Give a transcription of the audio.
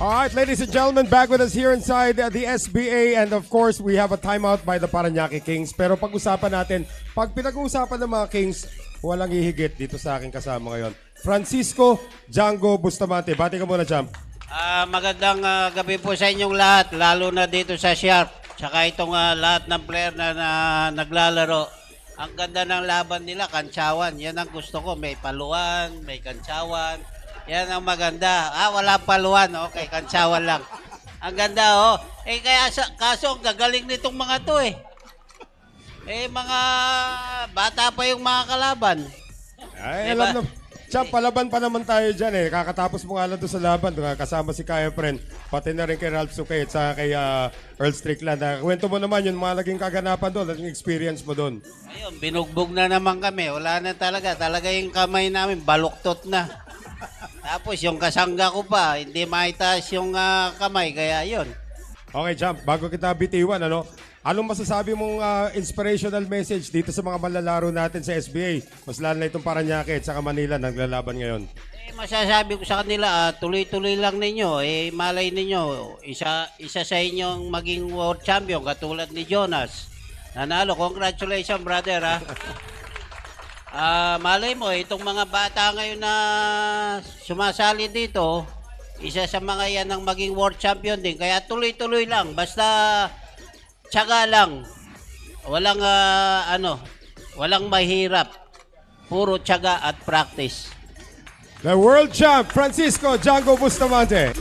All right, ladies and gentlemen, back with us here inside the SBA, and of course, we have a timeout by the Parañaque Kings. Pero pag-usapan natin, pag pinag-uusapan ng mga Kings, walang hihigit dito sa aking kasama ngayon. Francisco Django Bustamante. Bati ka muna, champ. Magandang gabi po sa inyong lahat, lalo na dito sa Sharp. Tsaka itong lahat ng player na naglalaro. Ang ganda ng laban nila, kantsawan. Yan ang gusto ko. May paluan, may kantsawan. Yan ang maganda. Wala paluan. Okay, kantsawan lang. Ang ganda, oh. Kaso ang gagaling nitong mga to, eh. Mga bata pa yung mga kalaban. Ay, Diba? alam na. Champ, palaban pa naman tayo dyan eh. Kakatapos mo nga lang doon sa laban. Kasama si Kaya Friend. Pati na rin kay Ralph Sukay at sa kay Earl Strickland. Kwento mo naman yung mga naging kaganapan doon at yung experience mo doon. Ayun, binugbog na naman kami. Wala na talaga. Talaga yung kamay namin, baluktot na. Tapos yung kasangga ko pa, hindi maitaas yung kamay. Kaya yun. Okay, Champ, bago kita bitiwan, anong masasabi mong inspirational message dito sa mga malalaro natin sa SBA? Mas lalo na itong Parañaque at saka Manila naglalaban ngayon. Masasabi ko sa kanila, tuloy-tuloy lang ninyo. Malay ninyo, isa sa inyong maging world champion katulad ni Jonas. Nanalo, congratulations brother ha. Malay mo, itong mga bata ngayon na sumasali dito, isa sa mga yan ang maging world champion din. Kaya tuloy-tuloy lang. Basta tiyaga lang. Walang walang mahirap. Puro tiyaga at practice. The world champ, Francisco Django Bustamante.